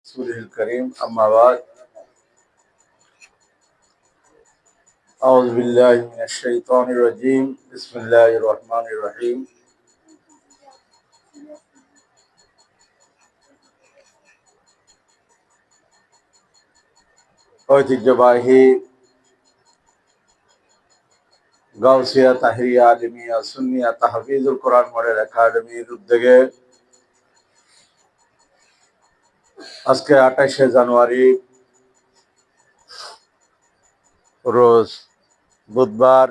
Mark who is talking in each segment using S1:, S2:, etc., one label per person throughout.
S1: رسوله الكريم أما بعد أعوذ بالله من الشيطان الرجيم بسم الله الرحمن الرحيم ঐতিহ্যবাহী গাউসিয়া তাহরিয়া আলিমিয়া সুন্নিয়া তাহফিজুল কোরআন মডেল একাডেমির উদ্যোগে আজকে 28শে জানুয়ারি রোজ বুধবার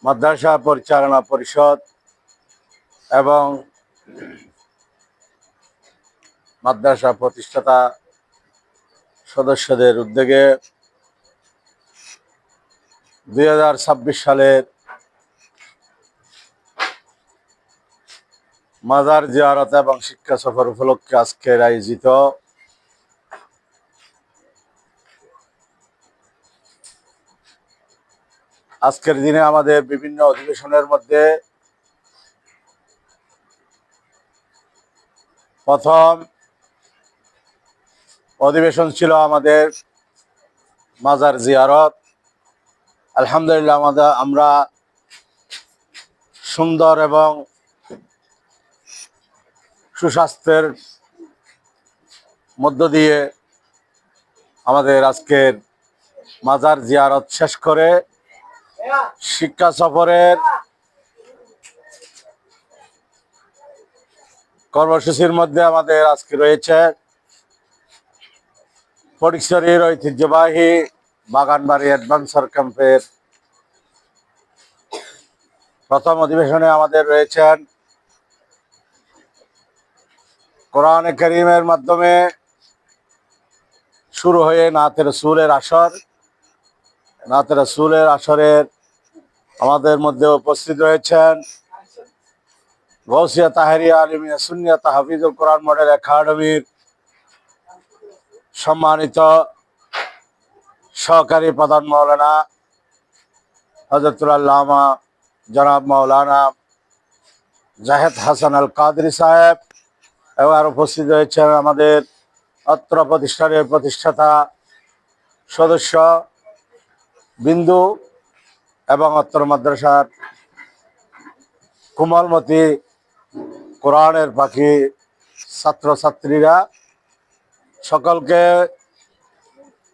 S1: মাদ্রাসা পরিচালনা পরিষদ এবং মাদ্রাসা প্রতিষ্ঠাতা সদস্যদের উদ্যোগে 2026 সালের মাজার জিয়ারত এবং শিক্ষা সফর উপলক্ষে আজকের আয়োজিত আজকের দিনে আমাদের বিভিন্ন অধিবেশনের মধ্যে প্রথম অধিবেশন ছিল আমাদের মাজার জিয়ারত। আলহামদুলিল্লাহ আমরা সুন্দর এবং সুস্বাস্থ্যের মধ্য দিয়ে আমাদের আজকের মাজার জিয়ারত শেষ করে শিক্ষা সফরের কর্মসূচির মধ্যে আমাদের আজকে রয়েছে ফটিকছড়ির ঐতিহ্যবাহী বাগানবাড়ি অ্যাডভেঞ্চার ক্যাম্পের প্রথম অধিবেশনে আমাদের রয়েছেন কোরআনে কারীমের মাধ্যমে শুরু হয়ে নাতে রাসূলের আসর। নাতে রাসূলের আসরের আমাদের মধ্যে উপস্থিত রয়েছেন গাউসিয়া তাহরিয়া আলিমিয়া সুন্নিয়া তাহফিজুল কোরআন মডেল একাডেমির সম্মানিত সহকারী প্রধান মাওলানা হযরতুল আল্লামা জনাব মাওলানা জাহেদ হাসান আল কাদরি সাহেব এবং আর উপস্থিত রয়েছেন আমাদের অত্র প্রতিষ্ঠানের প্রতিষ্ঠাতা সদস্য বিন্দু এবং অত্র মাদ্রাসার কোমলমতি কোরআনের পাখি ছাত্রছাত্রীরা। সকলকে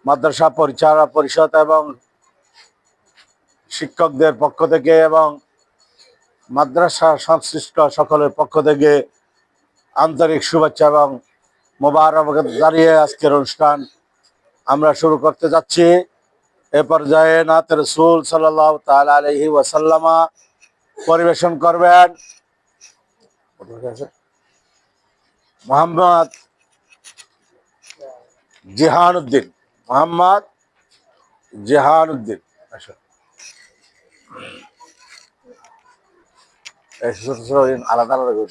S1: মাদ্রাসা পরিচালনা পরিষদ এবং শিক্ষকদের পক্ষ থেকে এবং মাদ্রাসা সংশ্লিষ্ট সকলের পক্ষ থেকে আন্তরিক শুভেচ্ছা এবং মোবারকবাদ জানিয়ে আজকের অনুষ্ঠান আমরা শুরু করতে যাচ্ছি। এ পর্যায়ে নাতে রাসূল সাল্লাল্লাহু তাআলা আলাইহি ওয়াসাল্লাম পরিবেশন করবেন মোহাম্মদ জিহানুদ্দিন। মোহাম্মদ জিহানুদ্দিন আলাদা আলাদা